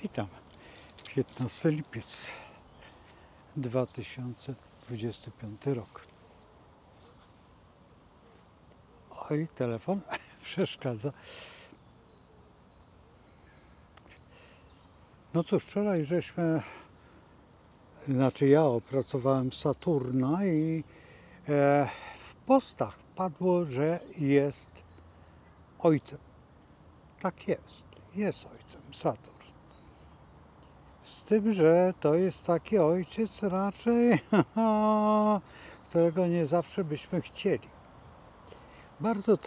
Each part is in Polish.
Witam. 15 lipiec 2025 rok. Oj, telefon przeszkadza. No cóż, wczoraj ja opracowałem Saturna i w postach padło, że jest ojcem. Tak jest ojcem Saturn. Z tym, że to jest taki ojciec raczej, którego nie zawsze byśmy chcieli. Bardzo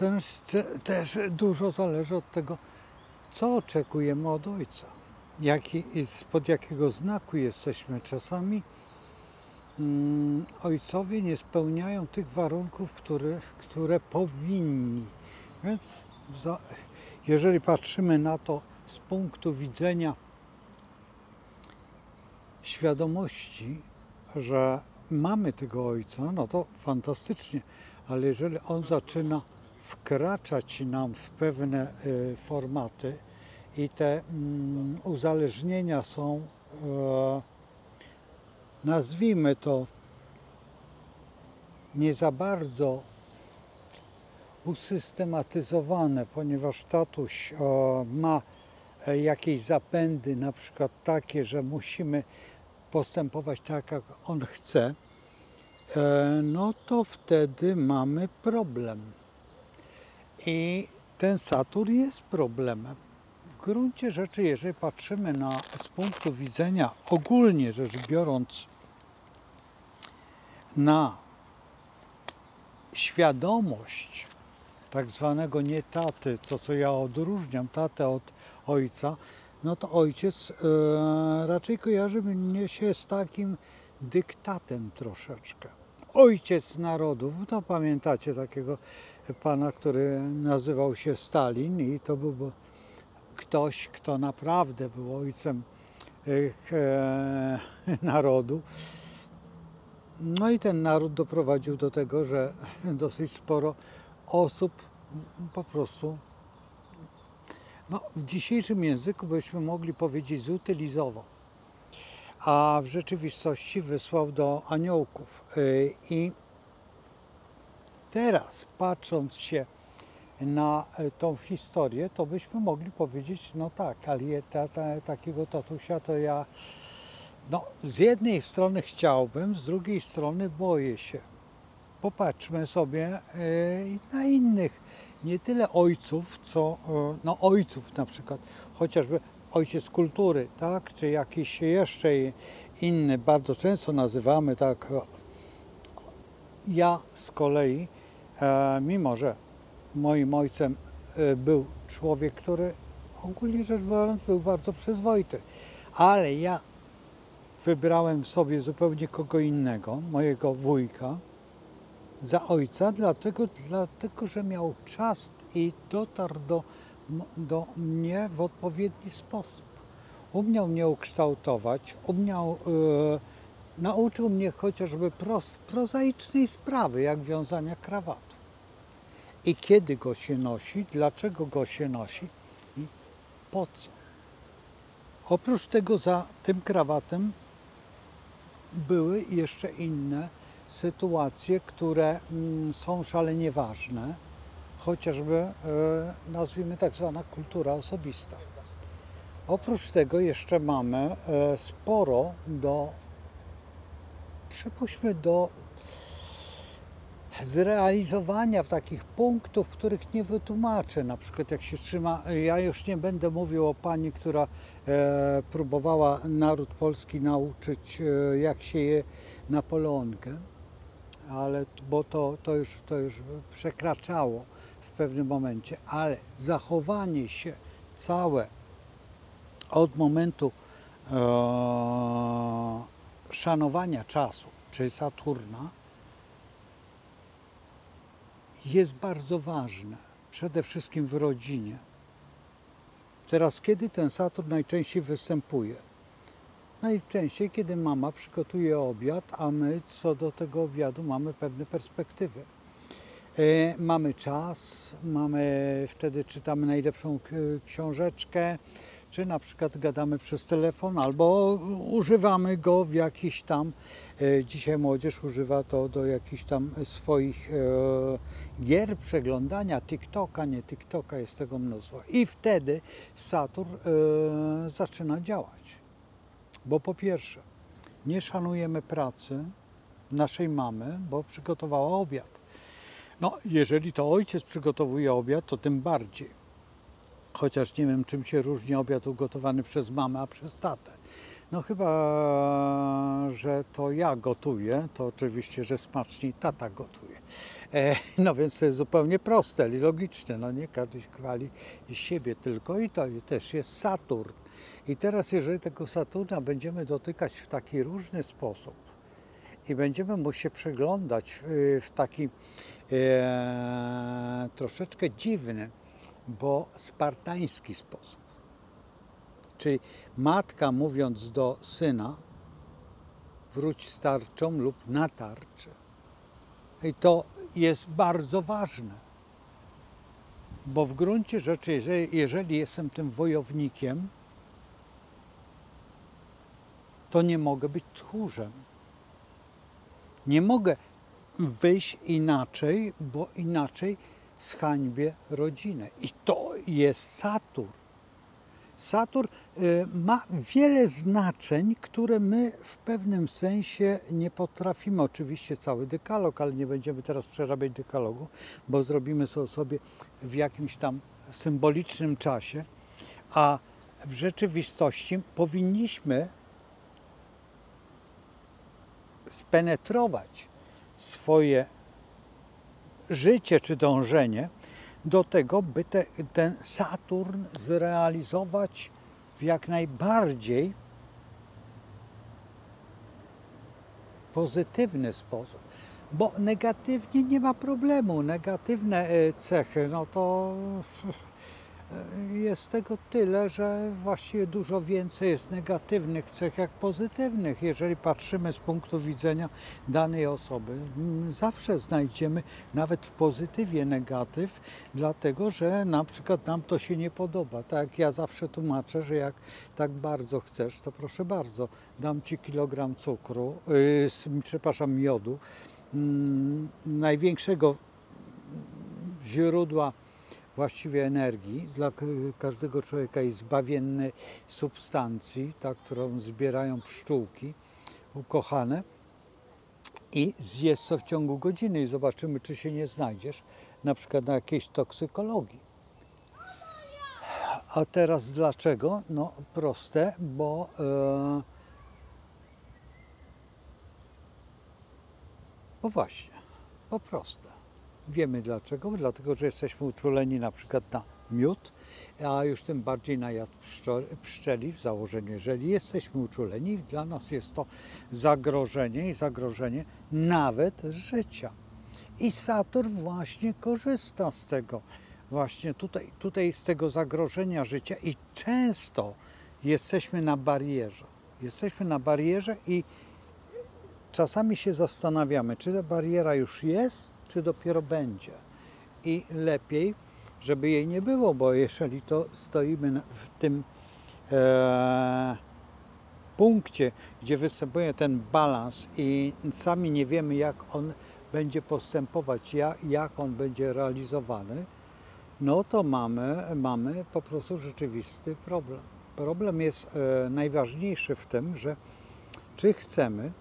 też dużo zależy od tego, co oczekujemy od ojca. Spod jakiego znaku jesteśmy. Czasami ojcowie nie spełniają tych warunków, które powinni. Więc jeżeli patrzymy na to z punktu widzenia świadomości, że mamy tego ojca, no to fantastycznie, ale jeżeli on zaczyna wkraczać nam w pewne formaty i te uzależnienia są, nazwijmy to, nie za bardzo usystematyzowane, ponieważ tatuś ma jakieś zapędy, na przykład takie, że musimy postępować tak, jak on chce, no to wtedy mamy problem. I ten Saturn jest problemem. W gruncie rzeczy, jeżeli patrzymy z punktu widzenia, ogólnie rzecz biorąc, na świadomość tak zwanego nie taty, co ja odróżniam tatę od ojca, no to ojciec raczej kojarzy mnie się z takim dyktatem troszeczkę. Ojciec narodów, to pamiętacie takiego pana, który nazywał się Stalin i to był ktoś, kto naprawdę był ojcem narodu. No i ten naród doprowadził do tego, że dosyć sporo osób po prostu, no, w dzisiejszym języku byśmy mogli powiedzieć zutylizował, a w rzeczywistości wysłał do aniołków. I teraz, patrząc się na tą historię, to byśmy mogli powiedzieć, no tak, ale takiego tatusia to ja, no, z jednej strony chciałbym, z drugiej strony boję się. Popatrzmy sobie na innych, nie tyle ojców, co ojców na przykład, chociażby ojciec kultury, tak, czy jakiś jeszcze inny, bardzo często nazywamy tak. Ja z kolei, mimo że moim ojcem był człowiek, który ogólnie rzecz biorąc był bardzo przyzwoity, ale ja wybrałem sobie zupełnie kogo innego, mojego wujka, za ojca. Dlaczego? Dlatego, że miał czas i dotarł do mnie w odpowiedni sposób. Umiał mnie ukształtować, nauczył mnie chociażby prozaicznej sprawy, jak wiązania krawatu. I kiedy go się nosi, dlaczego go się nosi i po co. Oprócz tego za tym krawatem były jeszcze inne sytuacje, które są szalenie ważne, chociażby nazwijmy tak zwana kultura osobista. Oprócz tego jeszcze mamy sporo do zrealizowania w takich punktów, których nie wytłumaczę. Na przykład jak się trzyma, ja już nie będę mówił o pani, która próbowała naród polski nauczyć, jak się je Napoleonkę, ale bo to już przekraczało w pewnym momencie, ale zachowanie się całe od momentu szanowania czasu, czy Saturna, jest bardzo ważne, przede wszystkim w rodzinie. Teraz, kiedy ten Saturn najczęściej występuje? Najczęściej, kiedy mama przygotuje obiad, a my co do tego obiadu mamy pewne perspektywy. Mamy czas, wtedy czytamy najlepszą książeczkę, czy na przykład gadamy przez telefon, albo używamy go w jakiś tam, dzisiaj młodzież używa to do jakichś tam swoich gier, przeglądania TikToka, nie TikToka, jest tego mnóstwo. I wtedy Saturn zaczyna działać. Bo po pierwsze, nie szanujemy pracy naszej mamy, bo przygotowała obiad. No, jeżeli to ojciec przygotowuje obiad, to tym bardziej. Chociaż nie wiem, czym się różni obiad ugotowany przez mamę, a przez tatę. No chyba, że to ja gotuję, to oczywiście, że smaczniej tata gotuje. No więc to jest zupełnie proste i logiczne. No nie każdy się chwali siebie tylko i to też jest Saturn. I teraz, jeżeli tego Saturna będziemy dotykać w taki różny sposób i będziemy mu się przyglądać w taki troszeczkę dziwny, bo spartański sposób. Czyli matka, mówiąc do syna, wróć z tarczą lub na tarczę. I to jest bardzo ważne, bo w gruncie rzeczy, jeżeli jestem tym wojownikiem, to nie mogę być tchórzem. Nie mogę wyjść inaczej, bo inaczej zhańbię rodzinę. I to jest Saturn. Saturn ma wiele znaczeń, które my w pewnym sensie nie potrafimy. Oczywiście cały dekalog, ale nie będziemy teraz przerabiać dekalogu, bo zrobimy to sobie w jakimś tam symbolicznym czasie, a w rzeczywistości powinniśmy spenetrować swoje życie czy dążenie do tego, by ten Saturn zrealizować w jak najbardziej pozytywny sposób. Bo negatywnie nie ma problemu. Negatywne cechy, no to jest tego tyle, że właściwie dużo więcej jest negatywnych cech jak pozytywnych. Jeżeli patrzymy z punktu widzenia danej osoby, zawsze znajdziemy nawet w pozytywie negatyw, dlatego że na przykład nam to się nie podoba. Tak jak ja zawsze tłumaczę, że jak tak bardzo chcesz, to proszę bardzo, dam Ci kilogram cukru, miodu, największego źródła właściwie energii dla każdego człowieka i zbawiennej substancji, ta, którą zbierają pszczółki ukochane, i zjedz to w ciągu godziny i zobaczymy, czy się nie znajdziesz na przykład na jakiejś toksykologii. A teraz dlaczego? No proste, bo właśnie, po prostu. Wiemy dlaczego, dlatego że jesteśmy uczuleni na przykład na miód, a już tym bardziej na jad pszczeli w założeniu. Jeżeli jesteśmy uczuleni, dla nas jest to zagrożenie i zagrożenie nawet życia. I Saturn właśnie korzysta z tego, właśnie tutaj z tego zagrożenia życia i często jesteśmy na barierze. Jesteśmy na barierze i czasami się zastanawiamy, czy ta bariera już jest, czy dopiero będzie. I lepiej, żeby jej nie było, bo jeżeli to stoimy w tym punkcie, gdzie występuje ten balans i sami nie wiemy, jak on będzie postępować, jak on będzie realizowany, no to mamy po prostu rzeczywisty problem. Problem jest najważniejszy w tym, że czy chcemy,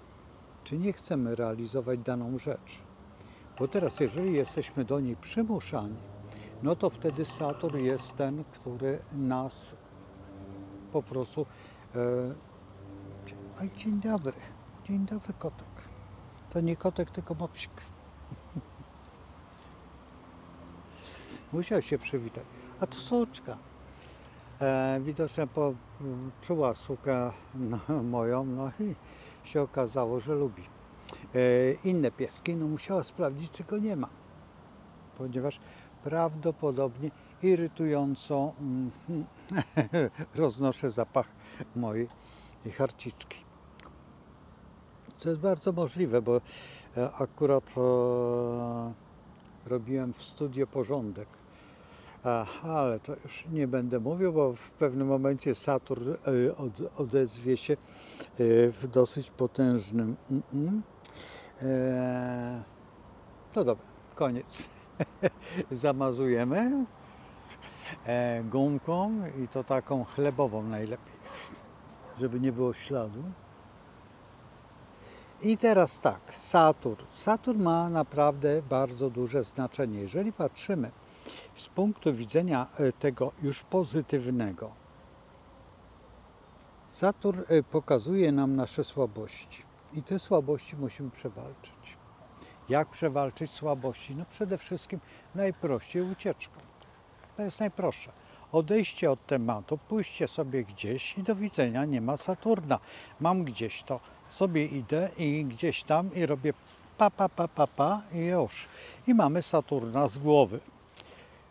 czy nie chcemy realizować daną rzecz. Bo teraz, jeżeli jesteśmy do niej przymuszani, no to wtedy Saturn jest ten, który nas po prostu... Dzień dobry. Dzień dobry, kotek. To nie kotek, tylko mopsik. Musiał się przywitać. A to soczka. Widocznie czuła sukę moją, no i się okazało, że lubi. Inne pieski, no musiała sprawdzić, czy go nie ma, ponieważ prawdopodobnie irytująco roznoszę zapach mojej harciczki. Co jest bardzo możliwe, bo akurat robiłem w studio porządek Ale to już nie będę mówił, bo w pewnym momencie Saturn odezwie się w dosyć potężnym. No dobra, koniec. Zamazujemy gumką i to taką chlebową najlepiej, żeby nie było śladu. I teraz tak, Saturn. Saturn ma naprawdę bardzo duże znaczenie. Jeżeli patrzymy z punktu widzenia tego już pozytywnego, Saturn pokazuje nam nasze słabości i te słabości musimy przewalczyć. Jak przewalczyć słabości? No przede wszystkim najprościej ucieczką. To jest najprostsze. Odejście od tematu, pójście sobie gdzieś i do widzenia, nie ma Saturna. Mam gdzieś to, sobie idę i gdzieś tam i robię pa i już. I mamy Saturna z głowy.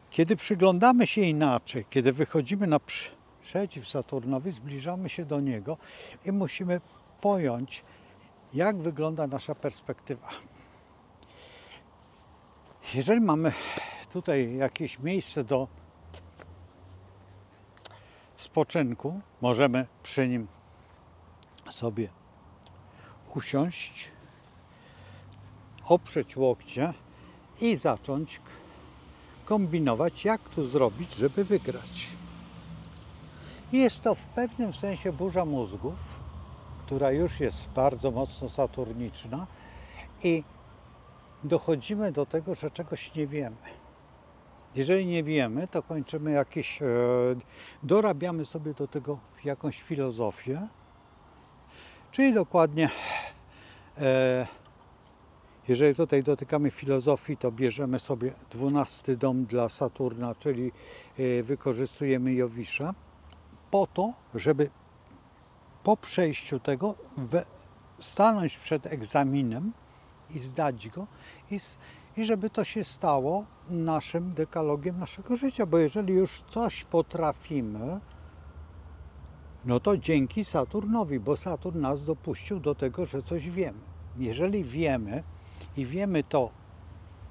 Kiedy przyglądamy się inaczej, kiedy wychodzimy naprzeciw Saturnowi, zbliżamy się do niego i musimy pojąć, jak wygląda nasza perspektywa. Jeżeli mamy tutaj jakieś miejsce do spoczynku, możemy przy nim sobie usiąść, oprzeć łokcie i zacząć kombinować, jak tu zrobić, żeby wygrać. Jest to w pewnym sensie burza mózgów, która już jest bardzo mocno saturniczna i dochodzimy do tego, że czegoś nie wiemy. Jeżeli nie wiemy, to kończymy jakieś, dorabiamy sobie do tego jakąś filozofię, czyli dokładnie, jeżeli tutaj dotykamy filozofii, to bierzemy sobie 12 dom dla Saturna, czyli wykorzystujemy Jowisza, po to, żeby po przejściu tego stanąć przed egzaminem i zdać go i żeby to się stało naszym dekalogiem naszego życia, bo jeżeli już coś potrafimy, no to dzięki Saturnowi, bo Saturn nas dopuścił do tego, że coś wiemy. Jeżeli wiemy i wiemy to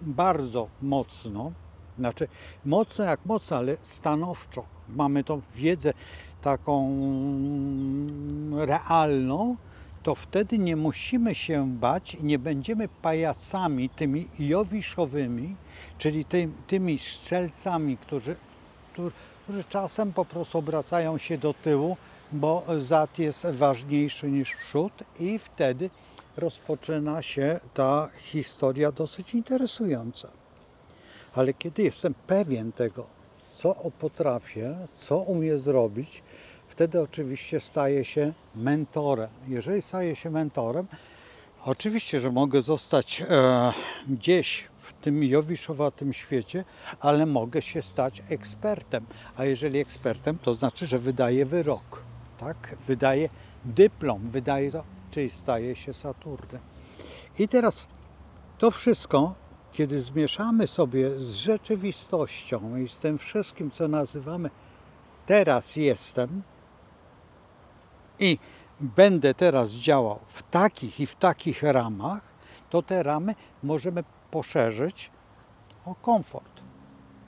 bardzo mocno, znaczy mocno jak mocno, ale stanowczo, mamy tą wiedzę taką realną, to wtedy nie musimy się bać i nie będziemy pajacami tymi jowiszowymi, czyli tymi strzelcami, którzy czasem po prostu obracają się do tyłu, bo zad jest ważniejszy niż przód i wtedy rozpoczyna się ta historia dosyć interesująca. Ale kiedy jestem pewien tego, co potrafię, co umiem zrobić, wtedy oczywiście staję się mentorem. Jeżeli staję się mentorem, oczywiście, że mogę zostać gdzieś w tym jowiszowatym świecie, ale mogę się stać ekspertem. A jeżeli ekspertem, to znaczy, że wydaje wyrok, tak? Wydaje dyplom, wydaje to, czyli staje się Saturnem. I teraz to wszystko, kiedy zmieszamy sobie z rzeczywistością i z tym wszystkim, co nazywamy teraz jestem i będę teraz działał w takich i w takich ramach, to te ramy możemy poszerzyć o komfort.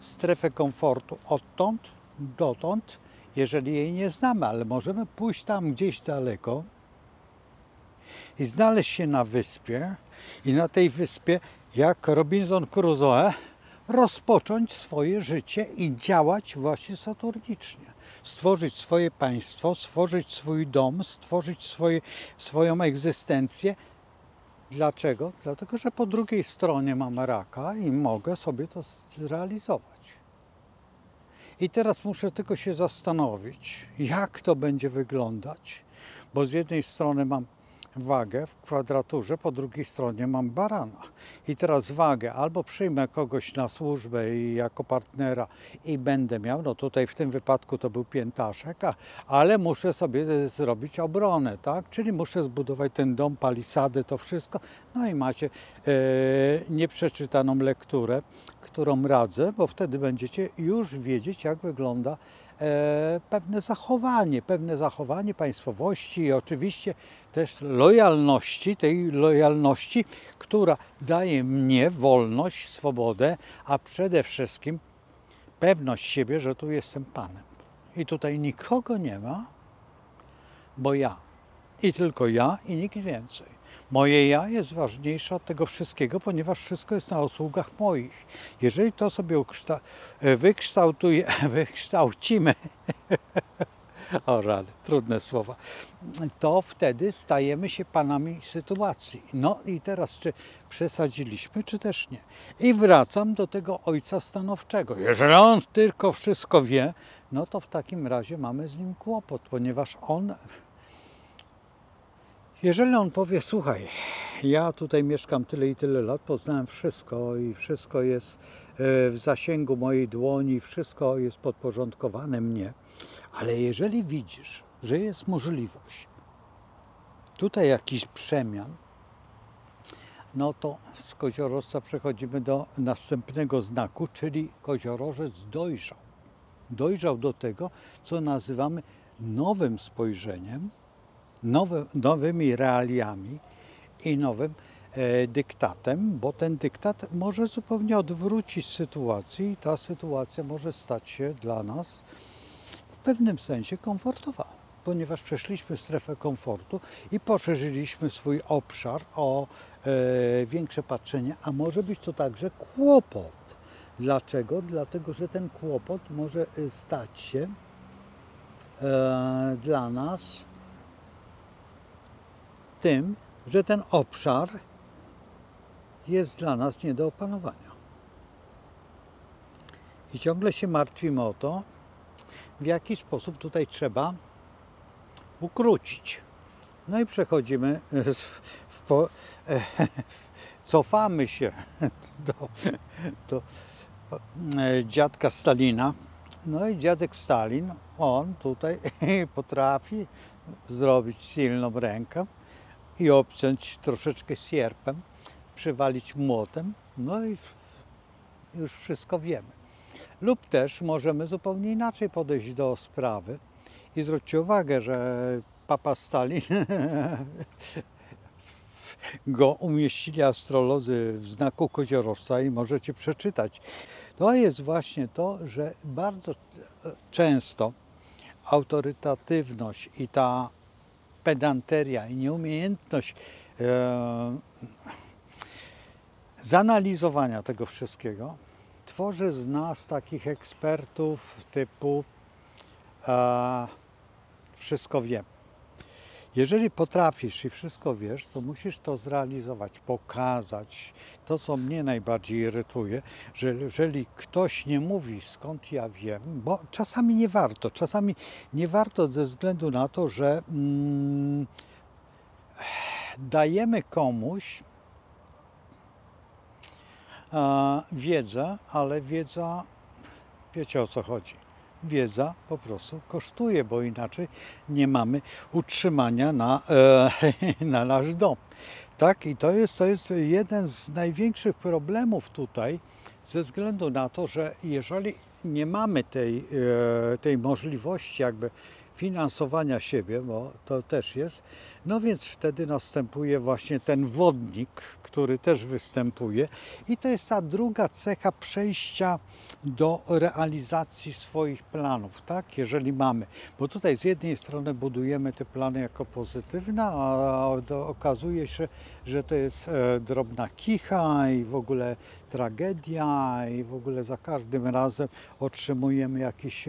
Strefę komfortu odtąd, dotąd, jeżeli jej nie znamy, ale możemy pójść tam gdzieś daleko i znaleźć się na wyspie i na tej wyspie, jak Robinson Crusoe, rozpocząć swoje życie i działać właśnie saturnicznie. Stworzyć swoje państwo, stworzyć swój dom, stworzyć swoją egzystencję. Dlaczego? Dlatego, że po drugiej stronie mam raka i mogę sobie to zrealizować. I teraz muszę tylko się zastanowić, jak to będzie wyglądać, bo z jednej strony mam wagę w kwadraturze, po drugiej stronie mam barana. I teraz wagę albo przyjmę kogoś na służbę i jako partnera i będę miał, no tutaj w tym wypadku to był piętaszek, ale muszę sobie zrobić obronę, tak? Czyli muszę zbudować ten dom, palisadę, to wszystko. No i macie nieprzeczytaną lekturę, którą radzę, bo wtedy będziecie już wiedzieć, jak wygląda pewne zachowanie państwowości i oczywiście też lojalności, tej lojalności, która daje mnie wolność, swobodę, a przede wszystkim pewność siebie, że tu jestem Panem. I tutaj nikogo nie ma, bo ja. I tylko ja i nikt więcej. Moje ja jest ważniejsze od tego wszystkiego, ponieważ wszystko jest na usługach moich. Jeżeli to sobie wykształcimy, o rany, trudne słowa, to wtedy stajemy się panami sytuacji. No i teraz, czy przesadziliśmy, czy też nie. I wracam do tego ojca stanowczego. Jeżeli on tylko wszystko wie, no to w takim razie mamy z nim kłopot, ponieważ jeżeli on powie, słuchaj, ja tutaj mieszkam tyle i tyle lat, poznałem wszystko i wszystko jest w zasięgu mojej dłoni, wszystko jest podporządkowane mnie, ale jeżeli widzisz, że jest możliwość tutaj jakichś przemian, no to z koziorożca przechodzimy do następnego znaku, czyli koziorożec dojrzał. Dojrzał do tego, co nazywamy nowym spojrzeniem, nowymi realiami i nowym dyktatem, bo ten dyktat może zupełnie odwrócić sytuację i ta sytuacja może stać się dla nas w pewnym sensie komfortowa, ponieważ przeszliśmy strefę komfortu i poszerzyliśmy swój obszar o większe patrzenie, a może być to także kłopot. Dlaczego? Dlatego, że ten kłopot może stać się dla nas tym, że ten obszar jest dla nas nie do opanowania. I ciągle się martwimy o to, w jaki sposób tutaj trzeba ukrócić. No i przechodzimy, cofamy się do dziadka Stalina. No i dziadek Stalin, on tutaj potrafi zrobić silną rękę i obciąć troszeczkę sierpem, przywalić młotem, no i już wszystko wiemy. Lub też możemy zupełnie inaczej podejść do sprawy i zwróćcie uwagę, że papa Stalin go umieścili astrolodzy w znaku koziorożca i możecie przeczytać. To jest właśnie to, że bardzo często autorytatywność i ta pedanteria i nieumiejętność zanalizowania tego wszystkiego tworzy z nas takich ekspertów typu wszystko wiem. Jeżeli potrafisz i wszystko wiesz, to musisz to zrealizować, pokazać. To, co mnie najbardziej irytuje, że jeżeli ktoś nie mówi, skąd ja wiem, bo czasami nie warto ze względu na to, że dajemy komuś wiedzę, ale wiedza, wiecie o co chodzi. Wiedza po prostu kosztuje, bo inaczej nie mamy utrzymania na nasz dom. Tak? I to jest jeden z największych problemów tutaj, ze względu na to, że jeżeli nie mamy tej możliwości jakby finansowania siebie, bo to też jest, no więc wtedy następuje właśnie ten wodnik, który też występuje i to jest ta druga cecha przejścia do realizacji swoich planów, tak? Jeżeli mamy, bo tutaj z jednej strony budujemy te plany jako pozytywne, a okazuje się, że to jest drobna kicha i w ogóle tragedia i w ogóle za każdym razem otrzymujemy jakieś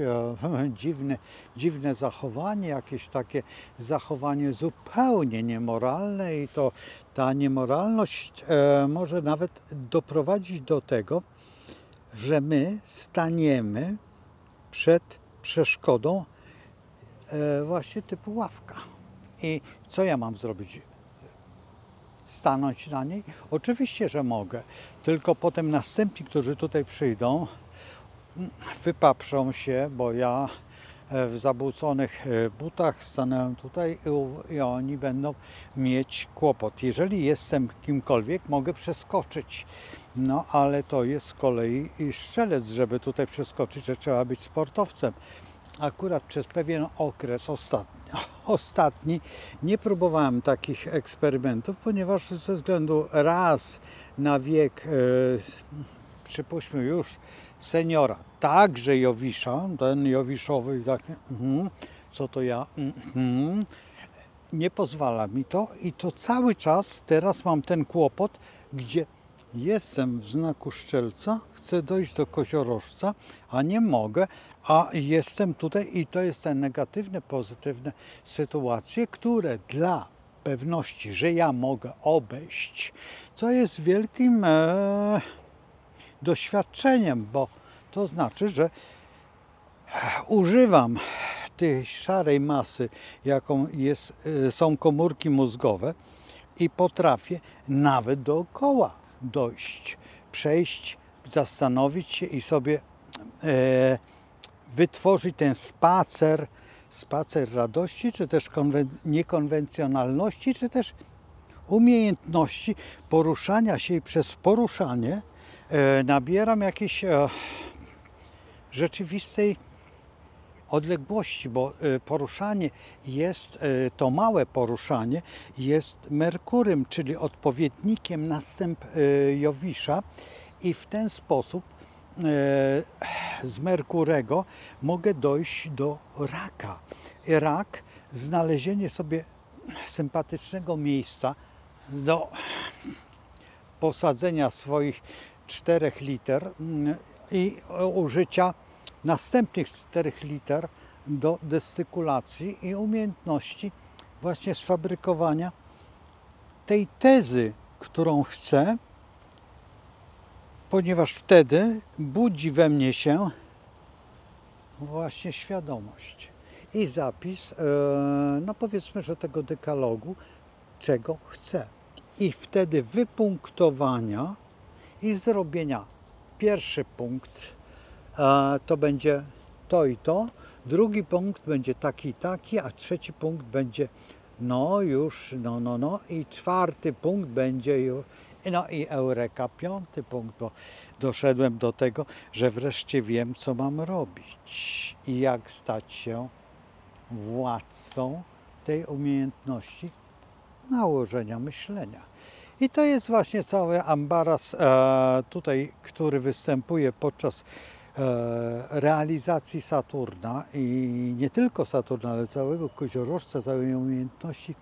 dziwne zachowanie, jakieś takie zachowanie zupełnie niemoralne i to ta niemoralność może nawet doprowadzić do tego, że my staniemy przed przeszkodą właśnie typu ławka. I co ja mam zrobić? Stanąć na niej? Oczywiście, że mogę, tylko potem następni, którzy tutaj przyjdą, wypaprzą się, bo ja w zabłóconych butach stanąłem tutaj i oni będą mieć kłopot. Jeżeli jestem kimkolwiek, mogę przeskoczyć, no ale to jest z kolei strzelec, żeby tutaj przeskoczyć, że trzeba być sportowcem. Akurat przez pewien okres ostatni nie próbowałem takich eksperymentów, ponieważ ze względu raz na wiek przypuśćmy już seniora, także Jowisza, ten Jowiszowy, taki, co to ja, nie pozwala mi to i to cały czas teraz mam ten kłopot, gdzie jestem w znaku Strzelca, chcę dojść do Koziorożca, a nie mogę, a jestem tutaj i to jest te negatywne, pozytywne sytuacje, które dla pewności, że ja mogę obejść, co jest wielkim doświadczeniem, bo to znaczy, że używam tej szarej masy, jaką są komórki mózgowe i potrafię nawet dookoła dojść, przejść, zastanowić się i sobie wytworzyć ten spacer radości, czy też niekonwencjonalności, czy też umiejętności poruszania się i przez poruszanie nabieram jakiejś rzeczywistej odległości, bo poruszanie jest, to małe poruszanie jest Merkurym, czyli odpowiednikiem następ Jowisza i w ten sposób z Merkurego mogę dojść do Raka. Rak, znalezienie sobie sympatycznego miejsca do posadzenia swoich 4 liter i użycia następnych 4 liter do destykulacji i umiejętności właśnie sfabrykowania tej tezy, którą chcę, ponieważ wtedy budzi we mnie się właśnie świadomość i zapis, no powiedzmy, że tego dekalogu, czego chcę. I wtedy wypunktowania i zrobienia. Pierwszy punkt to będzie to i to, drugi punkt będzie taki i taki, a trzeci punkt będzie no i czwarty punkt będzie już, no i eureka, 5. punkt, bo doszedłem do tego, że wreszcie wiem, co mam robić i jak stać się władcą tej umiejętności nałożenia myślenia. I to jest właśnie cały ambaras tutaj, który występuje podczas realizacji Saturna i nie tylko Saturna, ale całego Koziorożca, całej umiejętności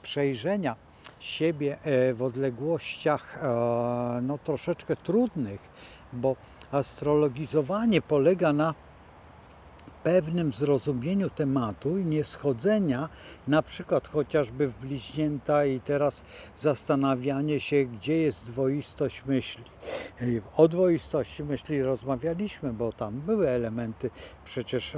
przejrzenia siebie w odległościach no, troszeczkę trudnych, bo astrologizowanie polega na pewnym zrozumieniu tematu i nie schodzenia na przykład chociażby w bliźnięta i teraz zastanawianie się, gdzie jest dwoistość myśli. O dwoistości myśli rozmawialiśmy, bo tam były elementy przecież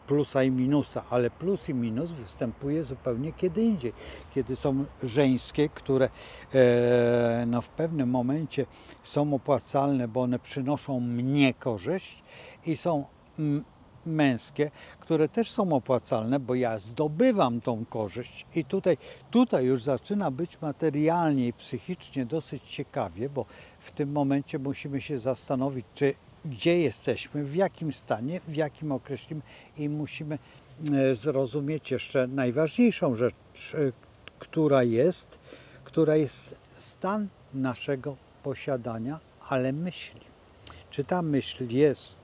plusa i minusa, ale plus i minus występuje zupełnie kiedy indziej. Kiedy są żeńskie, które no, w pewnym momencie są opłacalne, bo one przynoszą mnie korzyść i są męskie, które też są opłacalne, bo ja zdobywam tą korzyść i tutaj już zaczyna być materialnie i psychicznie dosyć ciekawie, bo w tym momencie musimy się zastanowić, gdzie jesteśmy, w jakim stanie, w jakim okresie i musimy zrozumieć jeszcze najważniejszą rzecz, która jest stan naszego posiadania, ale myśli. Czy ta myśl jest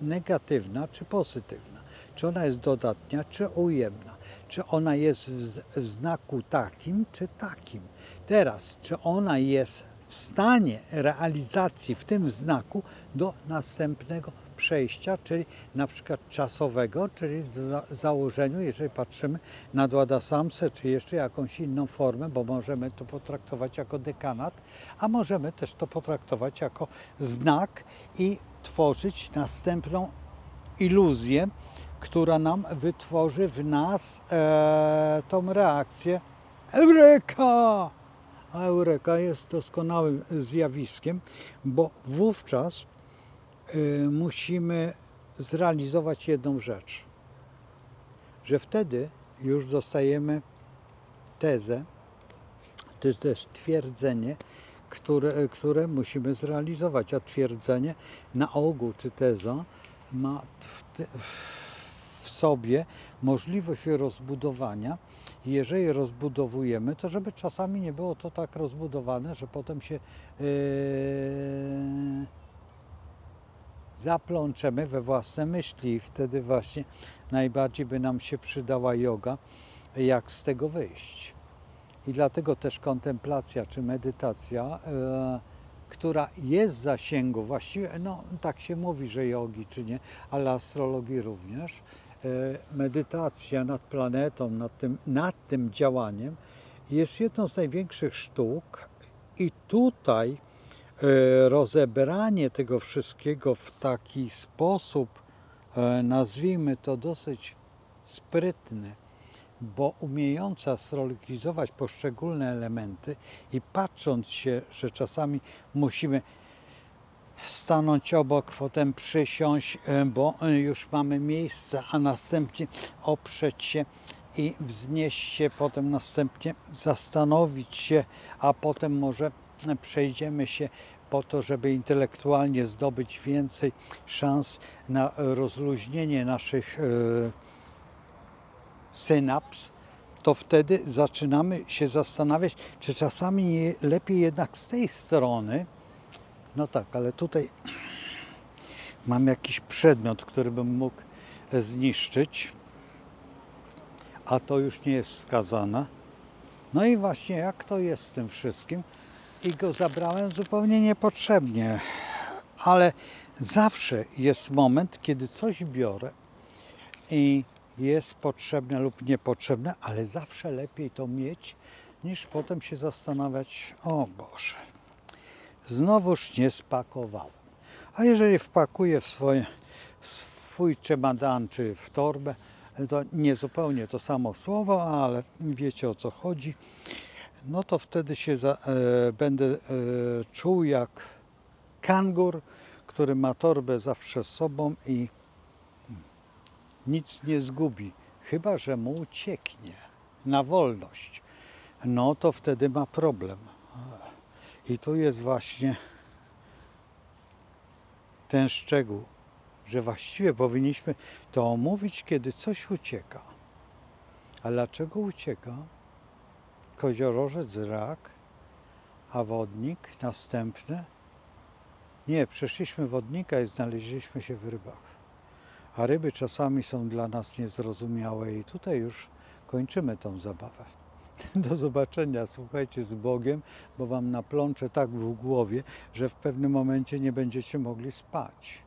negatywna czy pozytywna, czy ona jest dodatnia, czy ujemna, czy ona jest w znaku takim, czy takim. Teraz, czy ona jest w stanie realizacji w tym znaku do następnego przejścia, czyli na przykład czasowego, czyli w założeniu, jeżeli patrzymy na Dwadasamsę, czy jeszcze jakąś inną formę, bo możemy to potraktować jako dekanat, a możemy też to potraktować jako znak i tworzyć następną iluzję, która nam wytworzy w nas tą reakcję Eureka! A Eureka jest doskonałym zjawiskiem, bo wówczas musimy zrealizować jedną rzecz, że wtedy już dostajemy tezę, to jest też twierdzenie, które musimy zrealizować, a twierdzenie na ogół czy teza ma w sobie możliwość rozbudowania. Jeżeli rozbudowujemy, to żeby czasami nie było to tak rozbudowane, że potem się zaplączemy we własne myśli i wtedy właśnie najbardziej by nam się przydała joga, jak z tego wyjść. I dlatego też kontemplacja czy medytacja, która jest w zasięgu, właściwie, no tak się mówi, że jogi czy nie, ale astrologii również, medytacja nad planetą, nad tym działaniem jest jedną z największych sztuk i tutaj rozebranie tego wszystkiego w taki sposób, nazwijmy to dosyć sprytny, bo umiejący astrologizować poszczególne elementy i patrząc się, że czasami musimy stanąć obok, potem przysiąść, bo już mamy miejsce, a następnie oprzeć się i wznieść się, potem następnie zastanowić się, a potem może przejdziemy się po to, żeby intelektualnie zdobyć więcej szans na rozluźnienie naszych synaps, to wtedy zaczynamy się zastanawiać, czy czasami nie lepiej jednak z tej strony. No tak, ale tutaj mam jakiś przedmiot, który bym mógł zniszczyć, a to już nie jest wskazane. No i właśnie jak to jest z tym wszystkim? I go zabrałem zupełnie niepotrzebnie, ale zawsze jest moment, kiedy coś biorę i jest potrzebne lub niepotrzebne, ale zawsze lepiej to mieć, niż potem się zastanawiać, o Boże, znowuż nie spakowałem. A jeżeli wpakuję w swój czemadan czy w torbę, to nie zupełnie to samo słowo, ale wiecie, o co chodzi, no to wtedy się będę czuł jak kangur, który ma torbę zawsze z sobą i nic nie zgubi, chyba że mu ucieknie na wolność. No to wtedy ma problem. I tu jest właśnie ten szczegół, że właściwie powinniśmy to omówić, kiedy coś ucieka. A dlaczego ucieka? Koziorożec, rak, a wodnik następny? Nie, przeszliśmy wodnika i znaleźliśmy się w rybach. A ryby czasami są dla nas niezrozumiałe i tutaj już kończymy tą zabawę. Do zobaczenia, słuchajcie, z Bogiem, bo wam naplączę tak w głowie, że w pewnym momencie nie będziecie mogli spać.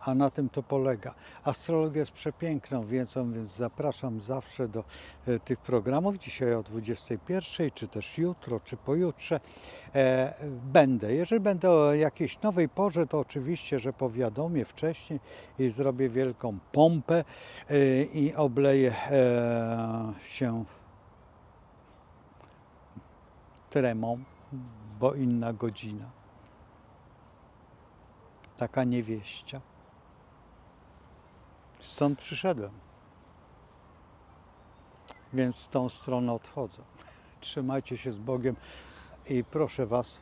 A na tym to polega. Astrologia jest przepiękną wiedzą, więc zapraszam zawsze do tych programów. Dzisiaj o 21, czy też jutro, czy pojutrze będę. Jeżeli będę o jakiejś nowej porze, to oczywiście, że powiadomię wcześniej i zrobię wielką pompę i obleję się tremą, bo inna godzina. Taka niewieścia. Stąd przyszedłem. Więc w tą stronę odchodzę. Trzymajcie się z Bogiem i proszę was,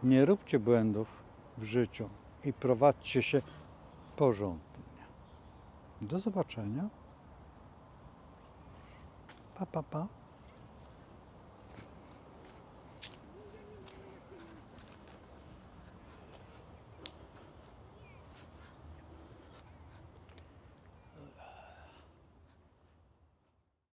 nie róbcie błędów w życiu i prowadźcie się porządnie. Do zobaczenia. Pa, pa, pa.